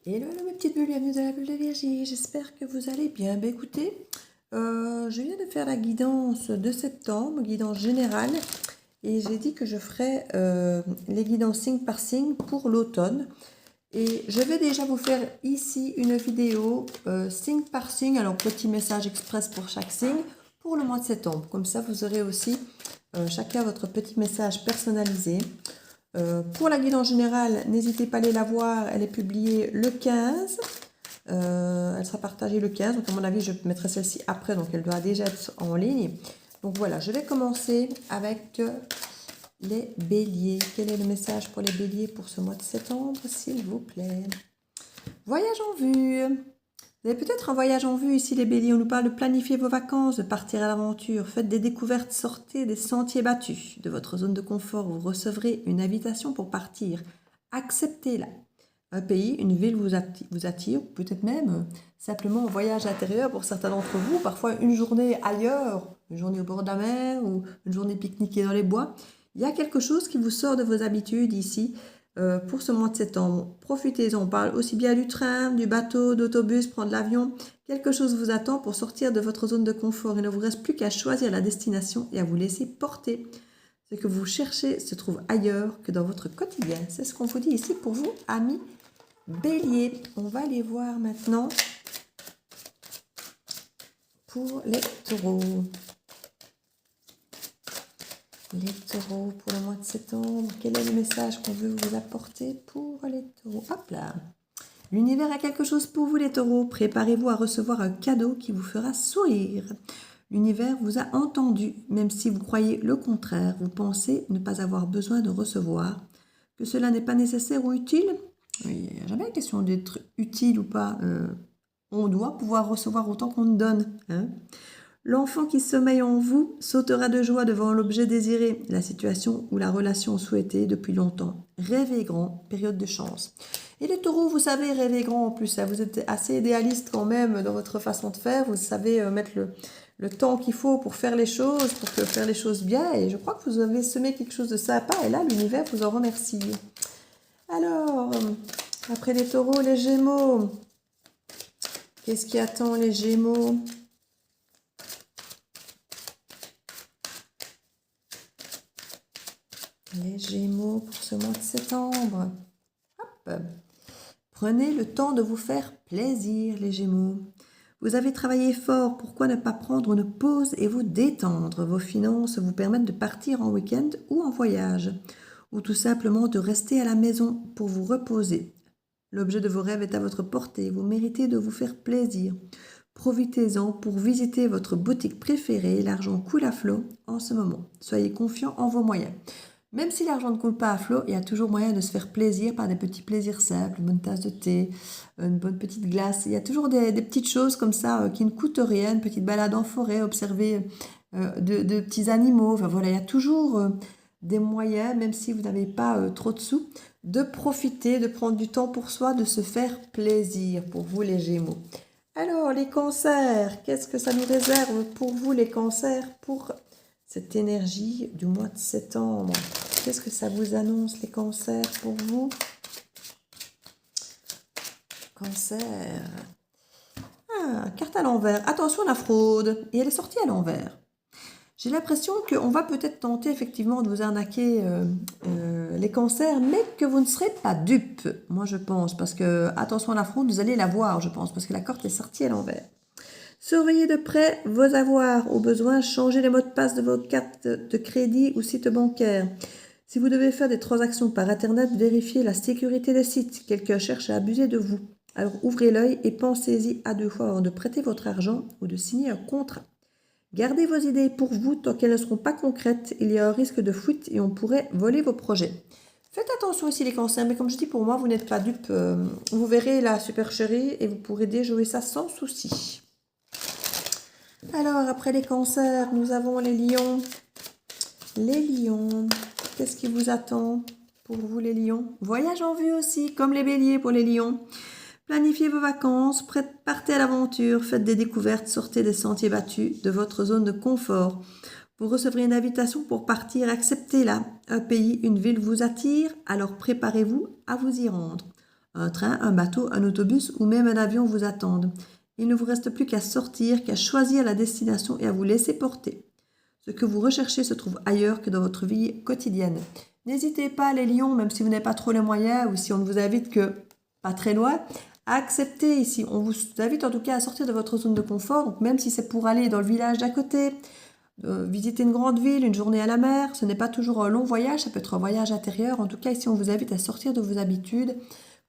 Hello mes petites bulles, bienvenue dans la bulle de Virginie, j'espère que vous allez bien. Ben, écoutez, je viens de faire la guidance de septembre, guidance générale, et j'ai dit que je ferais les guidances signe par signe pour l'automne. Et je vais déjà vous faire ici une vidéo signe par signe, alors petit message express pour chaque signe, pour le mois de septembre. Comme ça, vous aurez aussi chacun votre petit message personnalisé. Pour la guidance générale, n'hésitez pas à aller la voir, elle est publiée le 15. Elle sera partagée le 15, donc à mon avis je mettrai celle-ci après, donc elle doit déjà être en ligne. Donc voilà, je vais commencer avec les béliers. Quel est le message pour les béliers pour ce mois de septembre, s'il vous plaît? Voyage en vue. Vous avez peut-être un voyage en vue ici, les béliers. On nous parle de planifier vos vacances, de partir à l'aventure. Faites des découvertes, sortez des sentiers battus. De votre zone de confort, vous recevrez une invitation pour partir. Acceptez-la. Un pays, une ville vous attire, peut-être même simplement un voyage intérieur pour certains d'entre vous. Parfois une journée ailleurs, une journée au bord de la mer ou une journée pique-niquée dans les bois. Il y a quelque chose qui vous sort de vos habitudes ici. Pour ce mois de septembre. Profitez-en, on parle aussi bien du train, du bateau, d'autobus, prendre l'avion. Quelque chose vous attend pour sortir de votre zone de confort. Il ne vous reste plus qu'à choisir la destination et à vous laisser porter. Ce que vous cherchez se trouve ailleurs que dans votre quotidien. C'est ce qu'on vous dit ici pour vous, amis béliers. On va aller voir maintenant pour les taureaux. Les taureaux pour le mois de septembre, quel est le message qu'on veut vous apporter pour les taureaux? Hop là! L'univers a quelque chose pour vous les taureaux. Préparez-vous à recevoir un cadeau qui vous fera sourire. L'univers vous a entendu, même si vous croyez le contraire. Vous pensez ne pas avoir besoin de recevoir, que cela n'est pas nécessaire ou utile. Il n'y a jamais la question d'être utile ou pas. On doit pouvoir recevoir autant qu'on nous donne. Hein? L'enfant qui sommeille en vous sautera de joie devant l'objet désiré, la situation ou la relation souhaitée depuis longtemps. Rêvez grand, période de chance. Et les taureaux, vous savez rêver grand en plus, hein, vous êtes assez idéaliste quand même dans votre façon de faire, vous savez mettre le temps qu'il faut pour faire les choses, pour faire les choses bien, et je crois que vous avez semé quelque chose de sympa, et là l'univers vous en remercie. Alors, après les taureaux, les gémeaux. Qu'est-ce qui attend les gémeaux ? Les Gémeaux pour ce mois de septembre. Hop. Prenez le temps de vous faire plaisir, les Gémeaux. Vous avez travaillé fort, pourquoi ne pas prendre une pause et vous détendre? Vos finances vous permettent de partir en week-end ou en voyage, ou tout simplement de rester à la maison pour vous reposer. L'objet de vos rêves est à votre portée, vous méritez de vous faire plaisir. Profitez-en pour visiter votre boutique préférée, l'argent coule à flot en ce moment. Soyez confiant en vos moyens. Même si l'argent ne coule pas à flot, il y a toujours moyen de se faire plaisir par des petits plaisirs simples, une bonne tasse de thé, une bonne petite glace. Il y a toujours des petites choses comme ça qui ne coûtent rien, une petite balade en forêt, observer de petits animaux. Enfin voilà, il y a toujours des moyens, même si vous n'avez pas trop de sous, de profiter, de prendre du temps pour soi, de se faire plaisir pour vous les Gémeaux. Alors les cancers, qu'est-ce que ça nous réserve pour vous les cancers pour cette énergie du mois de septembre? Qu'est-ce que ça vous annonce les cancers pour vous? Cancer. Ah, carte à l'envers. Attention à la fraude. Et elle est sortie à l'envers. J'ai l'impression qu'on va peut-être tenter effectivement de vous arnaquer les cancers, mais que vous ne serez pas dupes. Moi je pense, parce que attention à la fraude, vous allez la voir je pense, parce que la carte est sortie à l'envers. Surveillez de près vos avoirs. Au besoin, changez les mots de passe de vos cartes de crédit ou sites bancaires. Si vous devez faire des transactions par Internet, vérifiez la sécurité des sites. Quelqu'un cherche à abuser de vous. Alors ouvrez l'œil et pensez-y à 2 fois avant de prêter votre argent ou de signer un contrat. Gardez vos idées pour vous tant qu'elles ne seront pas concrètes. Il y a un risque de fuite et on pourrait voler vos projets. Faites attention ici les cancers, mais comme je dis pour moi, vous n'êtes pas dupes. Vous verrez la supercherie et vous pourrez déjouer ça sans souci. Alors, après les cancers, nous avons les lions. Les lions, qu'est-ce qui vous attend pour vous les lions? Voyage en vue aussi, comme les béliers pour les lions. Planifiez vos vacances, partez à l'aventure, faites des découvertes, sortez des sentiers battus de votre zone de confort. Vous recevrez une invitation pour partir, acceptez-la. Un pays, une ville vous attire, alors préparez-vous à vous y rendre. Un train, un bateau, un autobus ou même un avion vous attendent. Il ne vous reste plus qu'à sortir, qu'à choisir la destination et à vous laisser porter. Ce que vous recherchez se trouve ailleurs que dans votre vie quotidienne. N'hésitez pas, les lions, même si vous n'avez pas trop les moyens ou si on ne vous invite que pas très loin, à accepter ici. On vous invite en tout cas à sortir de votre zone de confort, donc même si c'est pour aller dans le village d'à côté, visiter une grande ville, une journée à la mer, ce n'est pas toujours un long voyage, ça peut être un voyage intérieur. En tout cas, ici, on vous invite à sortir de vos habitudes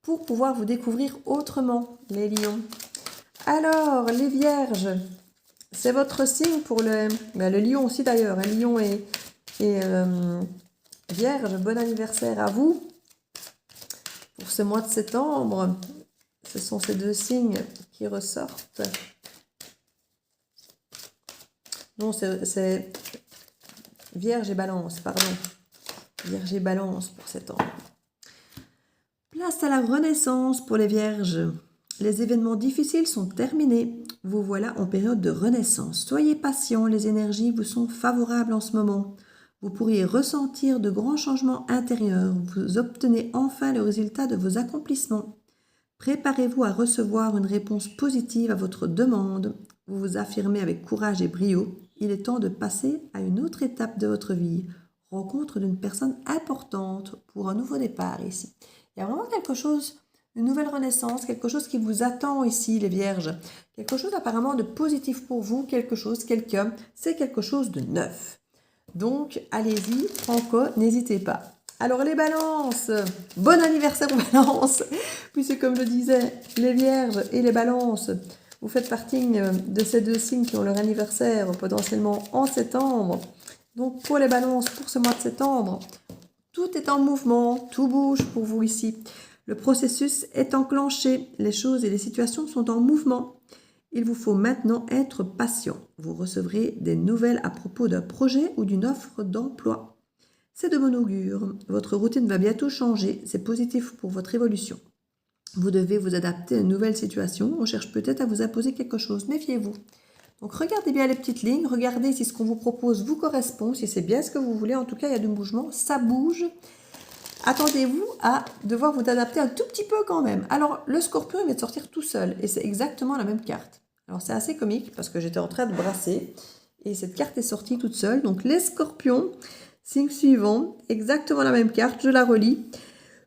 pour pouvoir vous découvrir autrement, les lions. Alors, les vierges, c'est votre signe pour le lion aussi d'ailleurs. Un lion et vierge, bon anniversaire à vous. Pour ce mois de septembre, ce sont ces deux signes qui ressortent. Non, c'est Vierge et Balance, pardon. Vierge et Balance pour septembre. Place à la renaissance pour les vierges. Les événements difficiles sont terminés. Vous voilà en période de renaissance. Soyez patient, les énergies vous sont favorables en ce moment. Vous pourriez ressentir de grands changements intérieurs. Vous obtenez enfin le résultat de vos accomplissements. Préparez-vous à recevoir une réponse positive à votre demande. Vous vous affirmez avec courage et brio. Il est temps de passer à une autre étape de votre vie. Rencontre d'une personne importante pour un nouveau départ ici. Il y a vraiment quelque chose, une nouvelle renaissance, quelque chose qui vous attend ici, les vierges. Quelque chose apparemment de positif pour vous, quelque chose, quelqu'un, c'est quelque chose de neuf. Donc, allez-y, franco, n'hésitez pas. Alors, les balances, bon anniversaire aux balances, puisque comme je disais, les vierges et les balances, vous faites partie de ces deux signes qui ont leur anniversaire potentiellement en septembre. Donc, pour les balances, pour ce mois de septembre, tout est en mouvement, tout bouge pour vous ici. Le processus est enclenché, les choses et les situations sont en mouvement. Il vous faut maintenant être patient. Vous recevrez des nouvelles à propos d'un projet ou d'une offre d'emploi. C'est de bon augure. Votre routine va bientôt changer. C'est positif pour votre évolution. Vous devez vous adapter à une nouvelle situation. On cherche peut-être à vous imposer quelque chose. Méfiez-vous. Donc regardez bien les petites lignes. Regardez si ce qu'on vous propose vous correspond, si c'est bien ce que vous voulez. En tout cas, il y a du mouvement. Ça bouge. Attendez-vous à devoir vous adapter un tout petit peu quand même. Alors, le scorpion, il va sortir tout seul. Et c'est exactement la même carte. Alors, c'est assez comique parce que j'étais en train de brasser. Et cette carte est sortie toute seule. Donc, les scorpions, signe suivant, exactement la même carte. Je la relis.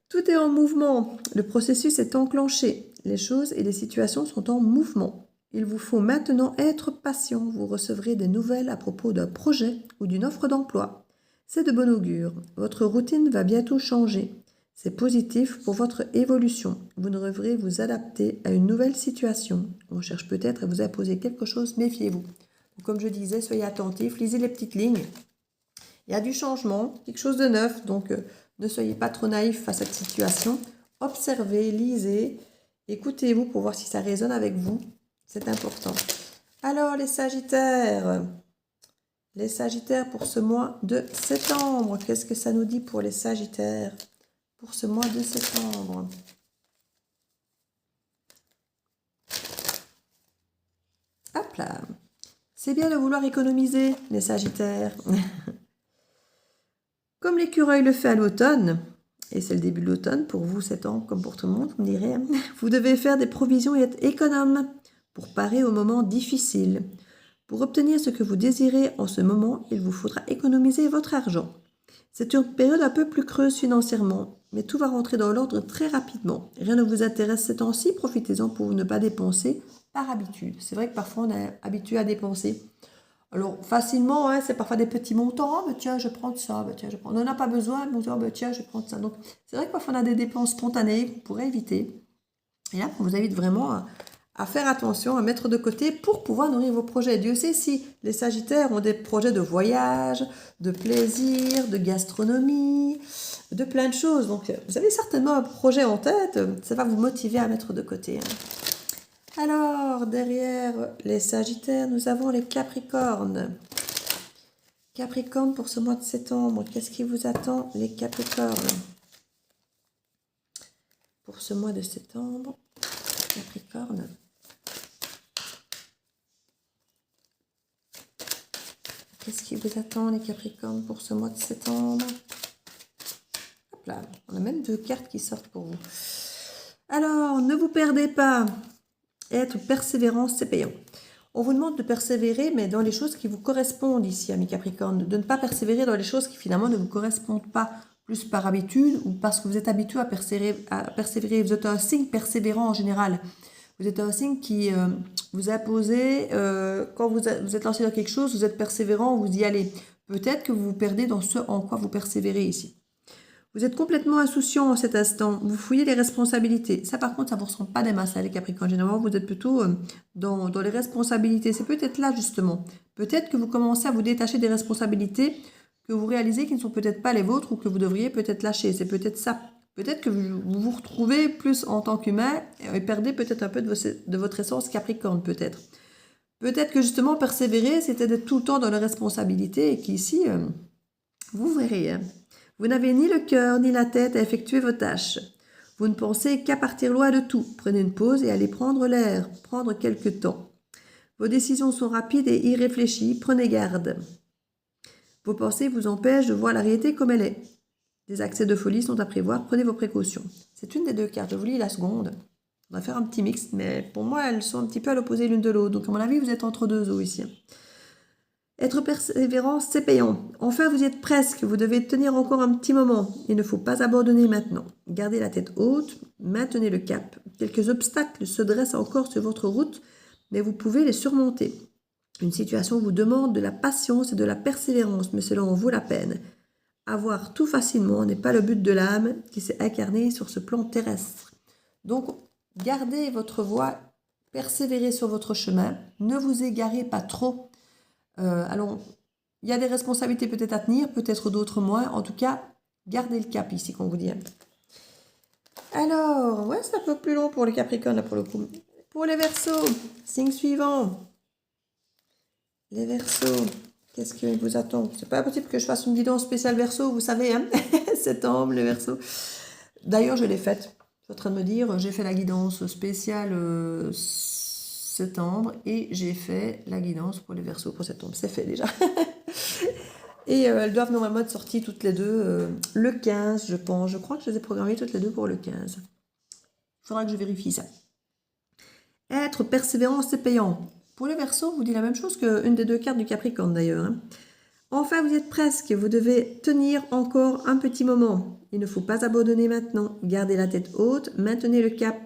Tout est en mouvement. Le processus est enclenché. Les choses et les situations sont en mouvement. Il vous faut maintenant être patient. Vous recevrez des nouvelles à propos d'un projet ou d'une offre d'emploi. C'est de bon augure. Votre routine va bientôt changer. C'est positif pour votre évolution. Vous devrez vous adapter à une nouvelle situation. On cherche peut-être à vous imposer quelque chose, méfiez-vous. Comme je disais, soyez attentifs, lisez les petites lignes. Il y a du changement, quelque chose de neuf, donc ne soyez pas trop naïfs face à cette situation. Observez, lisez, écoutez-vous pour voir si ça résonne avec vous. C'est important. Alors, les Sagittaires. Les Sagittaires pour ce mois de septembre. Qu'est-ce que ça nous dit pour les Sagittaires pour ce mois de septembre? Hop là. C'est bien de vouloir économiser, les Sagittaires. Comme l'écureuil le fait à l'automne, et c'est le début de l'automne, pour vous 7 ans comme pour tout le monde, vous me direz, vous devez faire des provisions et être économe pour parer aux moments difficiles. Pour obtenir ce que vous désirez en ce moment, il vous faudra économiser votre argent. C'est une période un peu plus creuse financièrement, mais tout va rentrer dans l'ordre très rapidement. Rien ne vous intéresse ces temps-ci, profitez-en pour ne pas dépenser par habitude. C'est vrai que parfois on est habitué à dépenser. Alors facilement, hein, c'est parfois des petits montants. Oh, bah, tiens, je prends ça, bah, tiens, je prends. On n'en a pas besoin, mais on dit, oh, bah, tiens, je prends ça. Donc c'est vrai que parfois on a des dépenses spontanées qu'on pourrait éviter. Et là, on vous invite vraiment à faire attention, à mettre de côté pour pouvoir nourrir vos projets. Dieu sait si les Sagittaires ont des projets de voyage, de plaisir, de gastronomie, de plein de choses. Donc, vous avez certainement un projet en tête, ça va vous motiver à mettre de côté. Alors, derrière les Sagittaires, nous avons les Capricornes. Capricorne pour ce mois de septembre, qu'est-ce qui vous attend, les Capricornes? Pour ce mois de septembre, Capricorne. Qu'est-ce qui vous attend, les Capricornes, pour ce mois de septembre? Hop là, on a même 2 cartes qui sortent pour vous. Alors, ne vous perdez pas. Être persévérant, c'est payant. On vous demande de persévérer, mais dans les choses qui vous correspondent ici, amis Capricorne. De ne pas persévérer dans les choses qui finalement ne vous correspondent pas, plus par habitude ou parce que vous êtes habitué à persévérer. Vous êtes un signe persévérant en général. Vous êtes un signe qui vous a posé, quand vous êtes lancé dans quelque chose, vous êtes persévérant, vous y allez. Peut-être que vous vous perdez dans ce en quoi vous persévérez ici. Vous êtes complètement insouciant en cet instant. Vous fouillez les responsabilités. Ça, par contre, ça ne vous ressemble pas des masses, les Capricornes. Généralement, vous êtes plutôt dans les responsabilités. C'est peut-être là, justement. Peut-être que vous commencez à vous détacher des responsabilités que vous réalisez qui ne sont peut-être pas les vôtres ou que vous devriez peut-être lâcher. C'est peut-être ça. Peut-être que vous vous retrouvez plus en tant qu'humain et perdez peut-être un peu de votre essence Capricorne, peut-être. Peut-être que, justement, persévérer, c'était d'être tout le temps dans les responsabilités et qu'ici, vous verrez, hein. Vous n'avez ni le cœur ni la tête à effectuer vos tâches. Vous ne pensez qu'à partir loin de tout. Prenez une pause et allez prendre l'air, prendre quelque temps. Vos décisions sont rapides et irréfléchies, prenez garde. Vos pensées vous empêchent de voir la réalité comme elle est. Des accès de folie sont à prévoir, prenez vos précautions. C'est une des deux cartes, je vous lis la seconde. On va faire un petit mix, mais pour moi, elles sont un petit peu à l'opposé l'une de l'autre. Donc à mon avis, vous êtes entre deux eaux ici. Être persévérant, c'est payant. Enfin, vous y êtes presque. Vous devez tenir encore un petit moment. Il ne faut pas abandonner maintenant. Gardez la tête haute, maintenez le cap. Quelques obstacles se dressent encore sur votre route, mais vous pouvez les surmonter. Une situation vous demande de la patience et de la persévérance, mais cela en vaut la peine. Avoir tout facilement n'est pas le but de l'âme qui s'est incarnée sur ce plan terrestre. Donc, gardez votre voie, persévérez sur votre chemin, ne vous égarez pas trop. Alors, il y a des responsabilités peut-être à tenir, peut-être d'autres moins. En tout cas, gardez le cap ici, qu'on vous dit. Alors, ouais, c'est un peu plus long pour les Capricornes, là, pour le coup. Pour les Verseaux, signe suivant. Les Verseaux, qu'est-ce qui vous attend? C'est pas possible que je fasse une guidance spéciale Verseau, vous savez, hein. Septembre, les Verseaux. D'ailleurs, je l'ai faite. Je suis en train de me dire, j'ai fait la guidance spéciale septembre et j'ai fait la guidance pour les Verseaux pour septembre. C'est fait déjà. Et elles doivent normalement être sorties toutes les deux le 15, je pense. Je crois que je les ai programmées toutes les deux pour le 15. Il faudra que je vérifie ça. Être persévérant, c'est payant. Pour les Verseaux, on vous dit la même chose qu'une des deux cartes du Capricorne d'ailleurs, hein. Enfin, vous y êtes presque. Vous devez tenir encore un petit moment. Il ne faut pas abandonner maintenant. Gardez la tête haute, maintenez le cap.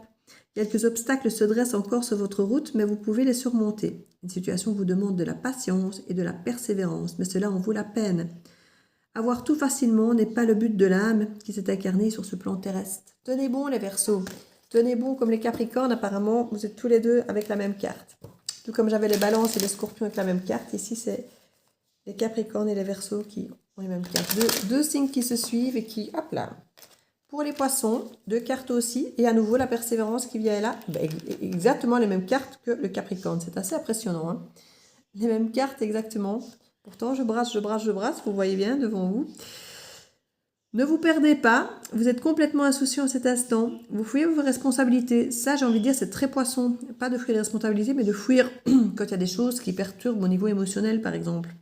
Quelques obstacles se dressent encore sur votre route, mais vous pouvez les surmonter. Une situation vous demande de la patience et de la persévérance, mais cela en vaut la peine. Avoir tout facilement n'est pas le but de l'âme qui s'est incarnée sur ce plan terrestre. Tenez bon les Verseaux. Tenez bon comme les Capricornes, apparemment, vous êtes tous les deux avec la même carte. Tout comme j'avais les Balances et les Scorpions avec la même carte, ici c'est les Capricornes et les Verseaux qui ont les mêmes cartes. Deux signes qui se suivent et qui, hop là. Pour les Poissons, deux cartes aussi. Et à nouveau, la persévérance qui vient là. Ben, exactement les mêmes cartes que le Capricorne. C'est assez impressionnant, hein. Les mêmes cartes exactement. Pourtant, je brasse. Vous voyez bien devant vous. Ne vous perdez pas. Vous êtes complètement insouciant à cet instant. Vous fouillez vos responsabilités. Ça, j'ai envie de dire, c'est très Poisson. Pas de fuir les responsabilités, mais de fuir quand il y a des choses qui perturbent au niveau émotionnel, par exemple.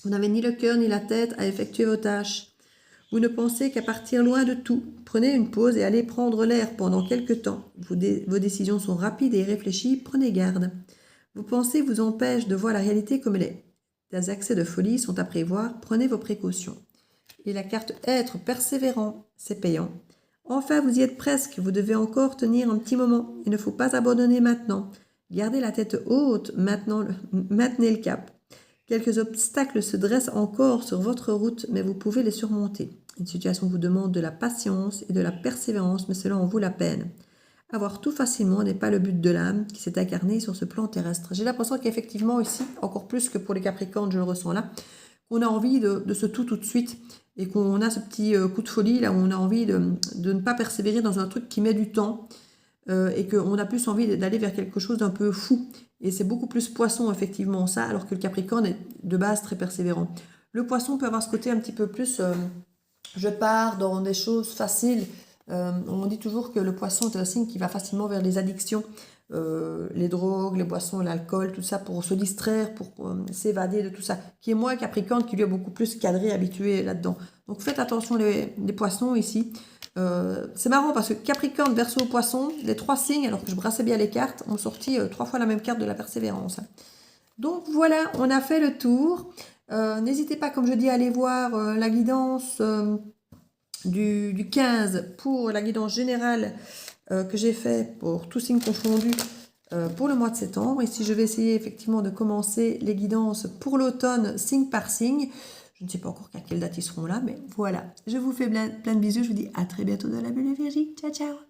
Vous n'avez ni le cœur ni la tête à effectuer vos tâches. Vous ne pensez qu'à partir loin de tout. Prenez une pause et allez prendre l'air pendant quelque temps. Vos décisions sont rapides et réfléchies, prenez garde. Vos pensées vous empêchent de voir la réalité comme elle est. Des accès de folie sont à prévoir, prenez vos précautions. Et la carte être persévérant, c'est payant. Enfin, vous y êtes presque, vous devez encore tenir un petit moment. Il ne faut pas abandonner maintenant. Gardez la tête haute, maintenez le cap. Quelques obstacles se dressent encore sur votre route, mais vous pouvez les surmonter. Une situation vous demande de la patience et de la persévérance, mais cela en vaut la peine. Avoir tout facilement n'est pas le but de l'âme qui s'est incarnée sur ce plan terrestre. J'ai l'impression qu'effectivement ici, encore plus que pour les Capricornes, je le ressens là, qu'on a envie de ce tout de suite et qu'on a ce petit coup de folie là où on a envie de ne pas persévérer dans un truc qui met du temps et qu'on a plus envie d'aller vers quelque chose d'un peu fou. Et c'est beaucoup plus Poisson, effectivement, ça, alors que le Capricorne est de base très persévérant. Le Poisson peut avoir ce côté un petit peu plus je pars dans des choses faciles. On dit toujours que le Poisson est un signe qui va facilement vers les addictions, les drogues, les boissons, l'alcool, tout ça, pour se distraire, pour s'évader de tout ça. Qui est moins Capricorne, qui lui est beaucoup plus cadré, habitué là-dedans. Donc faites attention les Poissons ici. C'est marrant parce que Capricorne, Verseau, Poisson, les 3 signes, alors que je brassais bien les cartes, ont sorti 3 fois la même carte de la persévérance. Donc voilà, on a fait le tour. N'hésitez pas, comme je dis, à aller voir la guidance du 15 pour la guidance générale que j'ai fait pour tous signes confondus pour le mois de septembre. Ici, je vais essayer effectivement de commencer les guidances pour l'automne, signe par signe. Je ne sais pas encore à quelle date ils seront là, mais voilà. Je vous fais plein de bisous. Je vous dis à très bientôt dans la bulle de Virgie. Ciao, ciao!